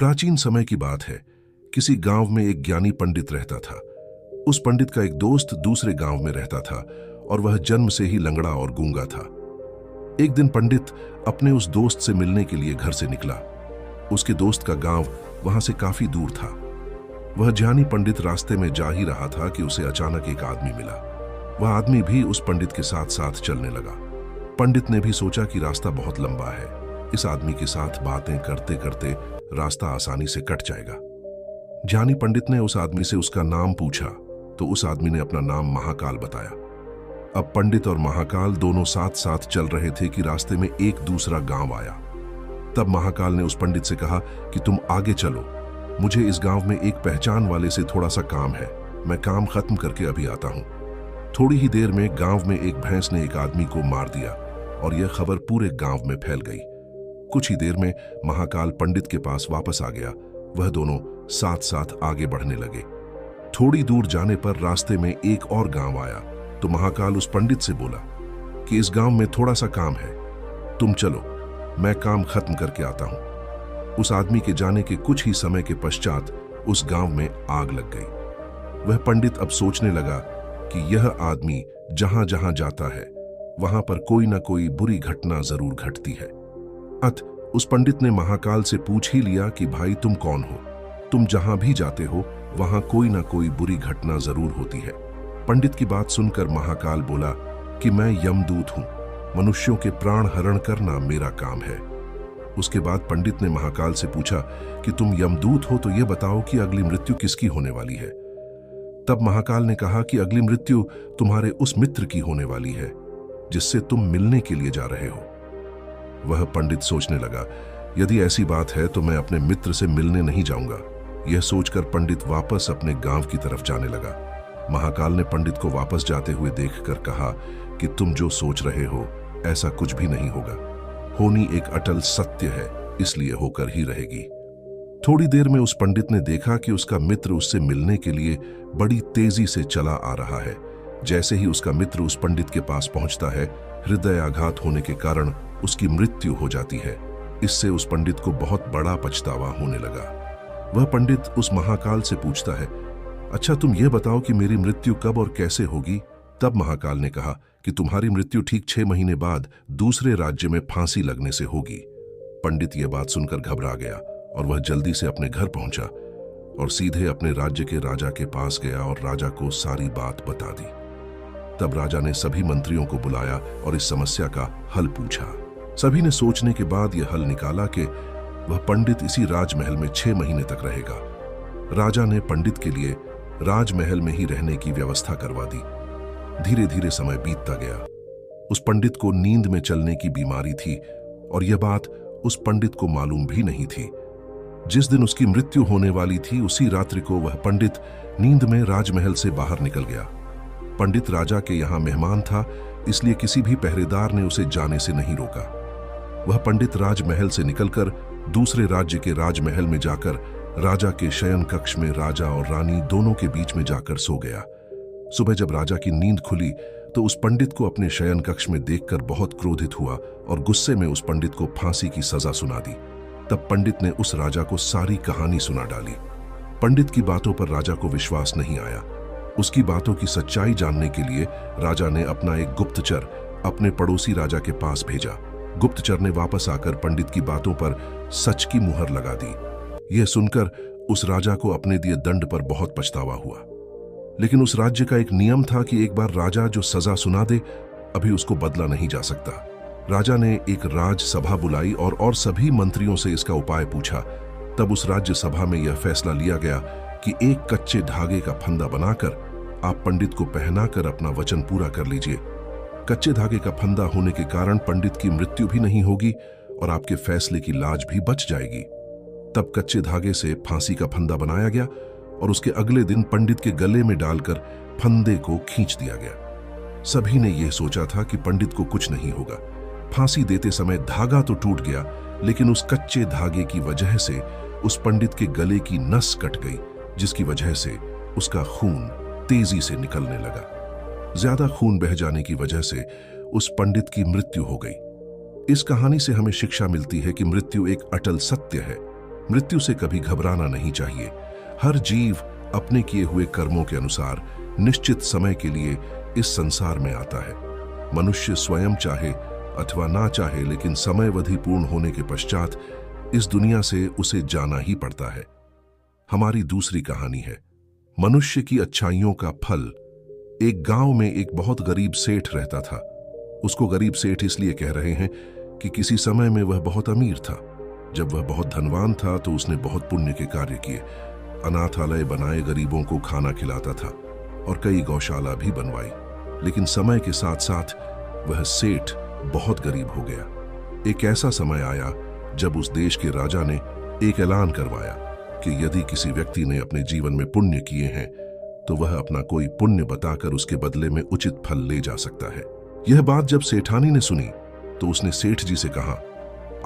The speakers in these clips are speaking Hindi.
प्राचीन समय की बात है। किसी गांव में एक ज्ञानी पंडित रहता था। उस पंडित का एक दोस्त दूसरे गांव में रहता था और वह जन्म से ही लंगड़ा और गूंगा था। एक दिन पंडित अपने उस दोस्त से मिलने के लिए घर से निकला। उसके दोस्त का गांव वहां से काफी दूर था। वह ज्ञानी पंडित रास्ते में जा ही रहा था कि उसे अचानक एक आदमी मिला। वह आदमी भी उस पंडित के साथ साथ चलने लगा। पंडित ने भी सोचा कि रास्ता बहुत लंबा है, इस आदमी के साथ बातें करते करते रास्ता आसानी से कट जाएगा। ज्ञानी पंडित ने उस आदमी से उसका नाम पूछा तो उस आदमी ने अपना नाम महाकाल बताया। अब पंडित और महाकाल दोनों साथ साथ चल रहे थे कि रास्ते में एक दूसरा गांव आया। तब महाकाल ने उस पंडित से कहा कि तुम आगे चलो, मुझे इस गांव में एक पहचान वाले से थोड़ा सा काम है, मैं काम खत्म करके अभी आता हूं। थोड़ी ही देर में गांव में एक भैंस ने एक आदमी को मार दिया और यह खबर पूरे गांव में फैल गई। कुछ ही देर में महाकाल पंडित के पास वापस आ गया। वह दोनों साथ साथ आगे बढ़ने लगे। थोड़ी दूर जाने पर रास्ते में एक और गांव आया तो महाकाल उस पंडित से बोला कि इस गांव में थोड़ा सा काम है, तुम चलो, मैं काम खत्म करके आता हूं। उस आदमी के जाने के कुछ ही समय के पश्चात उस गांव में आग लग गई। वह पंडित अब सोचने लगा कि यह आदमी जहां जहां जाता है वहां पर कोई ना कोई बुरी घटना जरूर घटती है। अत उस पंडित ने महाकाल से पूछ ही लिया कि भाई तुम कौन हो, तुम जहां भी जाते हो वहां कोई ना कोई बुरी घटना जरूर होती है। पंडित की बात सुनकर महाकाल बोला कि मैं यमदूत हूं, मनुष्यों के प्राण हरण करना मेरा काम है। उसके बाद पंडित ने महाकाल से पूछा कि तुम यमदूत हो तो यह बताओ कि अगली मृत्यु किसकी होने वाली है। तब महाकाल ने कहा कि अगली मृत्यु तुम्हारे उस मित्र की होने वाली है जिससे तुम मिलने के लिए जा रहे हो। वह पंडित सोचने लगा, यदि ऐसी बात है तो मैं अपने मित्र से मिलने नहीं जाऊंगा। यह सोचकर पंडित वापस अपने गांव की तरफ जाने लगा। महाकाल ने पंडित को वापस जाते हुए देखकर कहा कि तुम जो सोच रहे हो ऐसा कुछ भी नहीं होगा। होनी एक अटल सत्य है, इसलिए होकर ही रहेगी। थोड़ी देर में उस पंडित ने देखा कि उसका मित्र उससे मिलने के लिए बड़ी तेजी से चला आ रहा है। जैसे ही उसका मित्र उस पंडित के पास पहुंचता है, हृदय आघात होने के कारण उसकी मृत्यु हो जाती है। इससे उस पंडित को बहुत बड़ा पछतावा होने लगा। वह पंडित उस महाकाल से पूछता है, अच्छा तुम यह बताओ कि मेरी मृत्यु कब और कैसे होगी। तब महाकाल ने कहा कि तुम्हारी मृत्यु ठीक 6 महीने बाद दूसरे राज्य में फांसी लगने से होगी। पंडित यह बात सुनकर घबरा गया और वह जल्दी से अपने घर पहुंचा और सीधे अपने राज्य के राजा के पास गया और राजा को सारी बात बता दी। तब राजा ने सभी मंत्रियों को बुलाया और इस समस्या का हल पूछा। सभी ने सोचने के बाद यह हल निकाला कि वह पंडित इसी राजमहल में 6 महीने तक रहेगा। राजा ने पंडित के लिए राजमहल में ही रहने की व्यवस्था करवा दी। धीरे धीरे समय बीतता गया। उस पंडित को नींद में चलने की बीमारी थी और यह बात उस पंडित को मालूम भी नहीं थी। जिस दिन उसकी मृत्यु होने वाली थी उसी रात्रि को वह पंडित नींद में राजमहल से बाहर निकल गया। पंडित राजा के यहाँ मेहमान था, इसलिए किसी भी पहरेदार ने उसे जाने से नहीं रोका। वह पंडित राजमहल से निकलकर दूसरे राज्य के राजमहल में जाकर राजा के शयन कक्ष में राजा और रानी दोनों के बीच में जाकर सो गया। सुबह जब राजा की नींद खुली तो उस पंडित को अपने शयन कक्ष में देखकर बहुत क्रोधित हुआ और गुस्से में उस पंडित को फांसी की सजा सुना दी। तब पंडित ने उस राजा को सारी कहानी सुना डाली। पंडित की बातों पर राजा को विश्वास नहीं आया। उसकी बातों की सच्चाई जानने के लिए राजा ने अपना एक गुप्तचर अपने पड़ोसी राजा के पास भेजा। गुप्तचर ने वापस आकर पंडित की बातों पर सच की मुहर लगा दी। यह सुनकर उस राजा को अपने दिए दंड पर बहुत पछतावा हुआ। लेकिन उस राज्य का एक नियम था कि एक बार राजा जो सजा सुना दे अभी उसको बदला नहीं जा सकता। राजा ने एक राजसभा बुलाई और सभी मंत्रियों से इसका उपाय पूछा। तब उस राज्य सभा में यह फैसला लिया गया कि एक कच्चे धागे का फंदा बनाकर आप पंडित को पहनाकर अपना वचन पूरा कर लीजिए। कच्चे धागे का फंदा होने के कारण पंडित की मृत्यु भी नहीं होगी और आपके फैसले की लाज भी बच जाएगी। तब कच्चे धागे से फांसी का फंदा बनाया गया और उसके अगले दिन पंडित के गले में डालकर फंदे को खींच दिया गया। सभी ने यह सोचा था कि पंडित को कुछ नहीं होगा। फांसी देते समय धागा तो टूट गया, लेकिन उस कच्चे धागे की वजह से उस पंडित के गले की नस कट गई, जिसकी वजह से उसका खून तेजी से निकलने लगा। ज्यादा खून बह जाने की वजह से उस पंडित की मृत्यु हो गई। इस कहानी से हमें शिक्षा मिलती है कि मृत्यु एक अटल सत्य है। मृत्यु से कभी घबराना नहीं चाहिए। हर जीव अपने किए हुए कर्मों के अनुसार निश्चित समय के लिए इस संसार में आता है। मनुष्य स्वयं चाहे अथवा ना चाहे, लेकिन समयावधि पूर्ण होने के पश्चात इस दुनिया से उसे जाना ही पड़ता है। हमारी दूसरी कहानी है मनुष्य की अच्छाइयों का फल। एक गांव में एक बहुत गरीब सेठ रहता था। उसको गरीब सेठ इसलिए कह रहे हैं कि किसी समय में वह बहुत अमीर था। जब वह बहुत धनवान था तो उसने बहुत पुण्य के कार्य किए। अनाथालय बनाए, गरीबों को खाना खिलाता था और कई गौशाला भी बनवाई। लेकिन समय के साथ साथ वह सेठ बहुत गरीब हो गया। एक ऐसा समय आया जब उस देश के राजा ने एक ऐलान करवाया कि यदि किसी व्यक्ति ने अपने जीवन में पुण्य किए हैं तो वह अपना कोई पुण्य बताकर उसके बदले में उचित फल ले जा सकता है। यह बात जब सेठानी ने सुनी तो उसने सेठ जी से कहा,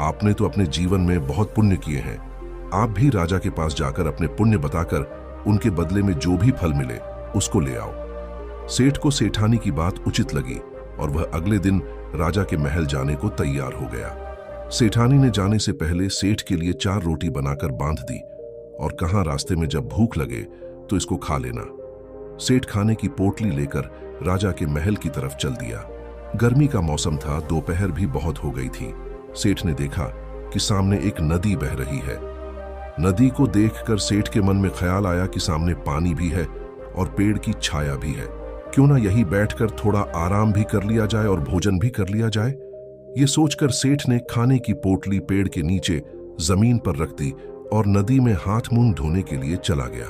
आपने तो अपने जीवन में बहुत पुण्य किए हैं, आप भी राजा के पास जाकर अपने पुण्य बताकर उनके बदले में जो भी फल मिले उसको ले आओ। सेठ को सेठानी की बात उचित लगी और वह अगले दिन राजा के महल जाने को तैयार हो गया। सेठानी ने जाने से पहले सेठ के लिए 4 रोटी बनाकर बांध दी और कहा, रास्ते में जब भूख लगे तो इसको खा लेना। सेठ खाने की पोटली लेकर राजा के महल की तरफ चल दिया। गर्मी का मौसम था, दोपहर भी बहुत हो गई थी। सेठ ने देखा कि सामने एक नदी बह रही है। नदी को देखकर सेठ के मन में ख्याल आया कि सामने पानी भी है और पेड़ की छाया भी है। क्यों ना यहीं बैठकर थोड़ा आराम भी कर लिया जाए और भोजन भी कर लिया जाए। ये सोचकर सेठ ने खाने की पोटली पेड़ के नीचे जमीन पर रख दी और नदी में हाथ मुंह धोने के लिए चला गया।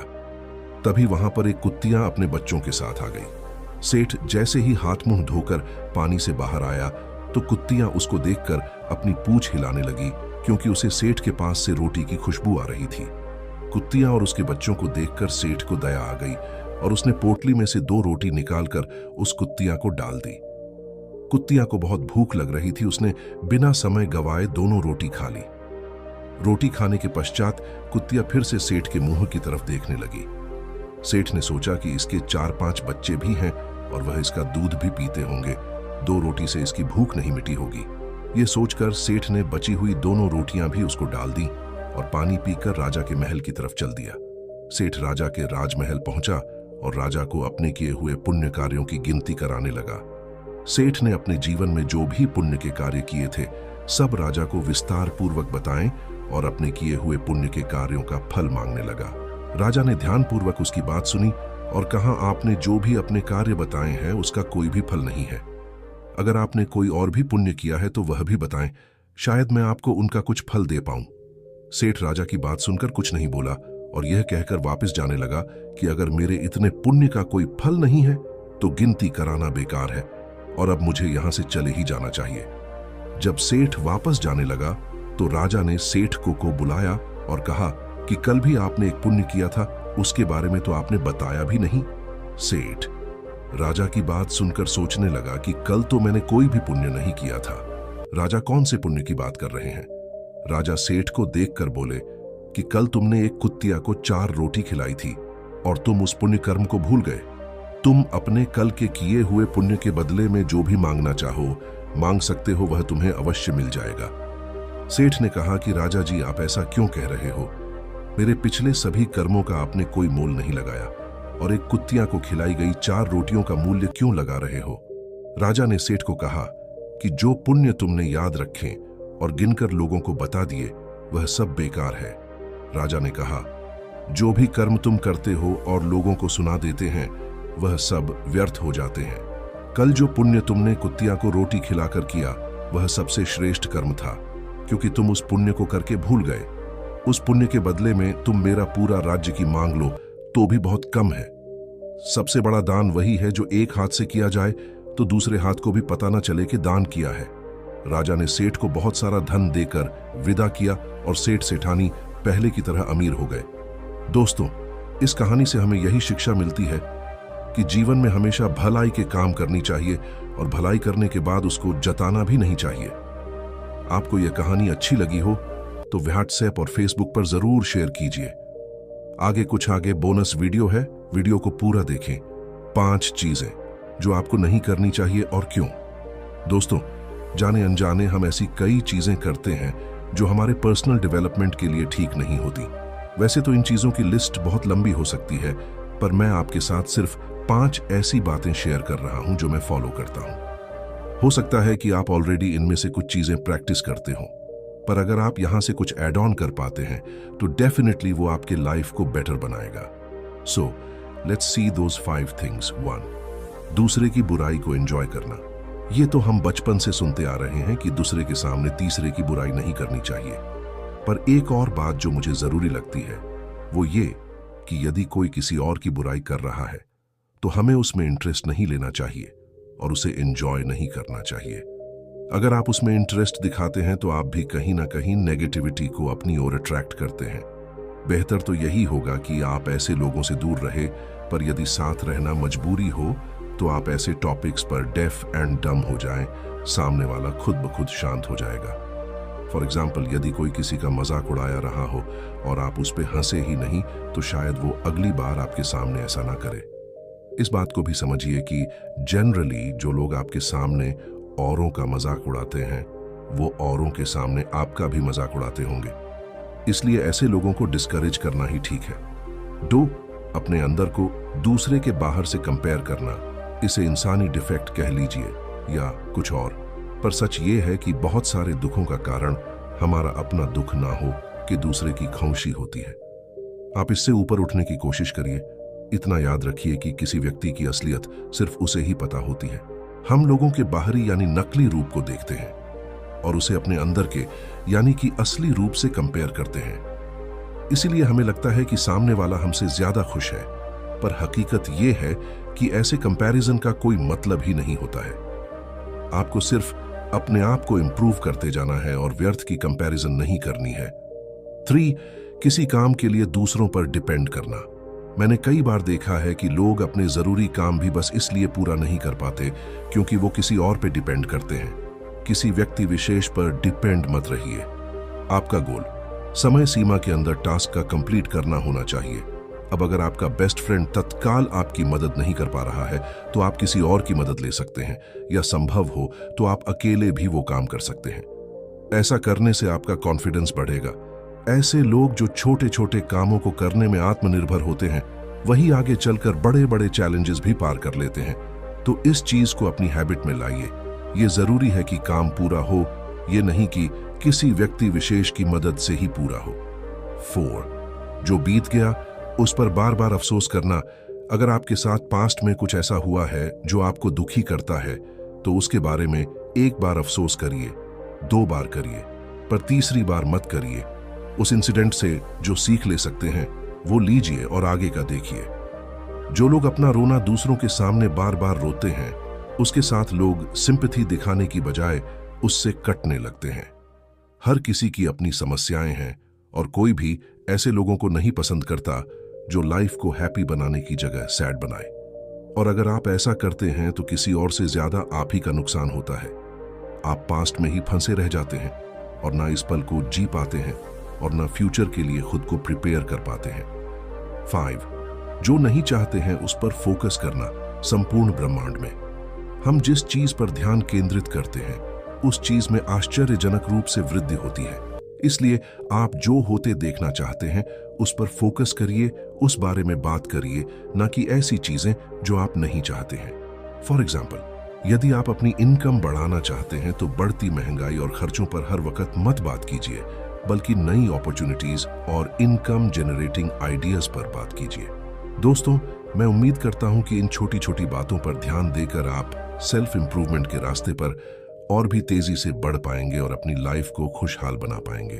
तभी वहां पर एक कुत्तियां अपने बच्चों के साथ आ गई। सेठ जैसे ही हाथ मुंह धोकर पानी से बाहर आया तो कुत्तियां उसको देखकर अपनी पूंछ हिलाने लगी, क्योंकि उसे सेठ के पास से रोटी की खुशबू आ रही थी। कुत्तियां और उसके बच्चों को देखकर सेठ को दया आ गई और उसने पोटली में से 2 रोटी निकालकर उस कुत्तियां को डाल दी। कुत्तियां को बहुत भूख लग रही थी। उसने बिना समय गवाए दोनों रोटी खा ली। रोटी खाने के पश्चात कुत्तियां फिर से सेठ के मुंह की तरफ देखने लगी। सेठ ने सोचा कि इसके 4-5 बच्चे भी हैं और वह इसका दूध भी पीते होंगे। 2 रोटी से इसकी भूख नहीं मिटी होगी। ये सोचकर सेठ ने बची हुई दोनों रोटियां भी उसको डाल दी और पानी पीकर राजा के महल की तरफ चल दिया। सेठ राजा के राजमहल पहुंचा और राजा को अपने किए हुए पुण्य कार्यों की गिनती कराने लगा। सेठ ने अपने जीवन में जो भी पुण्य के कार्य किए थे सब राजा को विस्तार पूर्वक बताएं और अपने किए हुए पुण्य के कार्यों का फल मांगने लगा। राजा ने ध्यानपूर्वक उसकी बात सुनी और कहा, आपने जो भी अपने कार्य बताए हैं उसका कोई भी फल नहीं है। अगर आपने कोई और भी पुण्य किया है तो वह भी बताएं, शायद मैं आपको उनका कुछ फल दे पाऊं। सेठ राजा की बात सुनकर कुछ नहीं बोला और यह कहकर वापस जाने लगा कि अगर मेरे इतने पुण्य का कोई फल नहीं है तो गिनती कराना बेकार है और अब मुझे यहां से चले ही जाना चाहिए। जब सेठ वापस जाने लगा तो राजा ने सेठ को बुलाया और कहा कि कल भी आपने एक पुण्य किया था, उसके बारे में तो आपने बताया भी नहीं। सेठ राजा की बात सुनकर सोचने लगा कि कल तो मैंने कोई भी पुण्य नहीं किया था। राजा कौन से पुण्य की बात कर रहे हैं? राजा सेठ को देखकर बोले कि कल तुमने एक कुत्तिया को 4 रोटी खिलाई थी और तुम उस पुण्य कर्म को भूल गए। तुम अपने कल के किए हुए पुण्य के बदले में जो भी मांगना चाहो मांग सकते हो, वह तुम्हें अवश्य मिल जाएगा। सेठ ने कहा कि राजा जी, आप ऐसा क्यों कह रहे हो? मेरे पिछले सभी कर्मों का आपने कोई मोल नहीं लगाया और एक कुत्तिया को खिलाई गई 4 रोटियों का मूल्य क्यों लगा रहे हो? राजा ने सेठ को कहा कि जो पुण्य तुमने याद रखे और गिनकर लोगों को बता दिए वह सब बेकार है। राजा ने कहा, जो भी कर्म तुम करते हो और लोगों को सुना देते हैं वह सब व्यर्थ हो जाते हैं। कल जो पुण्य तुमने कुत्तिया को रोटी खिलाकर किया वह सबसे श्रेष्ठ कर्म था, क्योंकि तुम उस पुण्य को करके भूल गए। उस पुण्य के बदले में तुम मेरा पूरा राज्य की मांग लो तो भी बहुत कम है। सबसे बड़ा दान वही है जो एक हाथ से किया जाए तो दूसरे हाथ को भी पता न चले कि दान किया है। राजा ने सेठ को बहुत सारा धन देकर विदा किया और सेठ सेठानी पहले की तरह अमीर हो गए। दोस्तों, इस कहानी से हमें यही शिक्षा मिलती है कि जीवन में हमेशा भलाई के काम करनी चाहिए और भलाई करने के बाद उसको जताना भी नहीं चाहिए। आपको यह कहानी अच्छी लगी हो तो व्हाट्सएप और फेसबुक पर जरूर शेयर कीजिए। आगे बोनस वीडियो है, वीडियो को पूरा देखें। 5 चीजें जो आपको नहीं करनी चाहिए और क्यों। दोस्तों, जाने अनजाने हम ऐसी कई चीजें करते हैं जो हमारे पर्सनल डेवलपमेंट के लिए ठीक नहीं होती। वैसे तो इन चीज़ों की लिस्ट बहुत लंबी हो सकती है, पर मैं आपके साथ सिर्फ 5 ऐसी बातें शेयर कर रहा हूं जो मैं फॉलो करता हूं। हो सकता है कि आप ऑलरेडी इनमें से कुछ चीज़ें प्रैक्टिस करते हो, पर अगर आप यहां से कुछ ऐड ऑन कर पाते हैं तो डेफिनेटली वो आपके लाइफ को बेटर बनाएगा। So let's see those 5 things. 1, दूसरे की बुराई को एंजॉय करना। ये तो हम बचपन से सुनते आ रहे हैं कि दूसरे के सामने तीसरे की बुराई नहीं करनी चाहिए, पर एक और बात जो मुझे जरूरी लगती है वो ये कि यदि कोई किसी और की बुराई कर रहा है तो हमें उसमें इंटरेस्ट नहीं लेना चाहिए और उसे एंजॉय नहीं करना चाहिए। अगर आप उसमें इंटरेस्ट दिखाते हैं तो आप भी कहीं ना कहीं नेगेटिविटी को अपनी ओर अट्रैक्ट करते हैं। बेहतर तो यही होगा कि आप ऐसे लोगों से दूर रहे, पर यदि साथ रहना मजबूरी हो तो आप ऐसे टॉपिक्स पर डेफ एंड डम हो जाएं, सामने वाला खुद ब खुद शांत हो जाएगा। फॉर एग्जाम्पल, यदि कोई किसी का मजाक उड़ाया रहा हो और आप उस पर हंसे ही नहीं तो शायद वो अगली बार आपके सामने ऐसा ना करे। इस बात को भी समझिए कि जनरली जो लोग आपके सामने औरों का मजाक उड़ाते हैं वो औरों के सामने आपका भी मजाक उड़ाते होंगे, इसलिए ऐसे लोगों को डिस्करेज करना ही ठीक है। 2, अपने अंदर को दूसरे के बाहर से कंपेयर करना। इसे इंसानी डिफेक्ट कह लीजिए या कुछ और, पर सच ये है कि बहुत सारे दुखों का कारण हमारा अपना दुख ना हो कि दूसरे की खामोशी होती है। आप इससे ऊपर उठने की कोशिश करिए। इतना याद रखिए कि किसी व्यक्ति की असलियत सिर्फ उसे ही पता होती है। हम लोगों के बाहरी यानी नकली रूप को देखते हैं और उसे अपने अंदर के यानी कि असली रूप से कंपेयर करते हैं। इसीलिए हमें लगता है कि सामने वाला हमसे ज्यादा खुश है, पर हकीकत यह है कि ऐसे कंपैरिजन का कोई मतलब ही नहीं होता है। आपको सिर्फ अपने आप को इंप्रूव करते जाना है और व्यर्थ की कंपैरिजन नहीं करनी है। 3, किसी काम के लिए दूसरों पर डिपेंड करना। मैंने कई बार देखा है कि लोग अपने जरूरी काम भी बस इसलिए पूरा नहीं कर पाते क्योंकि वो किसी और पे डिपेंड करते हैं। किसी व्यक्ति विशेष पर डिपेंड मत रहिए। आपका गोल समय सीमा के अंदर टास्क का कंप्लीट करना होना चाहिए। अब अगर आपका बेस्ट फ्रेंड तत्काल आपकी मदद नहीं कर पा रहा है तो आप किसी और की मदद ले सकते हैं, या संभव हो तो आप अकेले भी वो काम कर सकते हैं। ऐसा करने से आपका कॉन्फिडेंस बढ़ेगा। ऐसे लोग जो छोटे छोटे कामों को करने में आत्मनिर्भर होते हैं वही आगे चलकर बड़े बड़े चैलेंजेस भी पार कर लेते हैं। तो इस चीज को अपनी हैबिट में लाइए। ये जरूरी है कि काम पूरा हो, ये नहीं कि किसी व्यक्ति विशेष की मदद से ही पूरा हो। 4, जो बीत गया उस पर बार बार अफसोस करना। अगर आपके साथ पास्ट में कुछ ऐसा हुआ है जो आपको दुखी करता है तो उसके बारे में एक बार अफसोस करिए, 2 बार करिए, पर तीसरी बार मत करिए। उस इंसिडेंट से जो सीख ले सकते हैं वो लीजिए और आगे का देखिए। जो लोग अपना रोना दूसरों के सामने बार बार रोते हैं उसके साथ लोग सिंपैथी दिखाने की बजाय उससे कटने लगते हैं। हर किसी की अपनी समस्याएं हैं और कोई भी ऐसे लोगों को नहीं पसंद करता जो लाइफ को हैप्पी बनाने की जगह सैड बनाए। और अगर आप ऐसा करते हैं तो किसी और से ज्यादा आप ही का नुकसान होता है। आप पास्ट में ही फंसे रह जाते हैं और ना इस पल को जी पाते हैं और ना फ्यूचर के लिए खुद को प्रिपेयर कर पाते हैं। 5, जो नहीं चाहते हैं उस पर फोकस करना। संपूर्ण ब्रह्मांड में हम जिस चीज पर ध्यान केंद्रित करते हैं उस चीज में आश्चर्यजनक रूप से वृद्धि होती है। इसलिए आप जो होते देखना चाहते हैं उस पर फोकस करिए, उस बारे में बात करिए, ना कि ऐसी चीजें जो आप नहीं चाहते हैं। फॉर एग्जाम्पल, यदि आप अपनी इनकम बढ़ाना चाहते हैं तो बढ़ती महंगाई और खर्चों पर हर वक्त मत बात कीजिए, बल्कि नई अपॉर्चुनिटीज और इनकम जनरेटिंग आइडियाज पर बात कीजिए। दोस्तों, मैं उम्मीद करता हूं कि इन छोटी छोटी बातों पर ध्यान देकर आप सेल्फ इंप्रूवमेंट के रास्ते पर और भी तेजी से बढ़ पाएंगे और अपनी लाइफ को खुशहाल बना पाएंगे।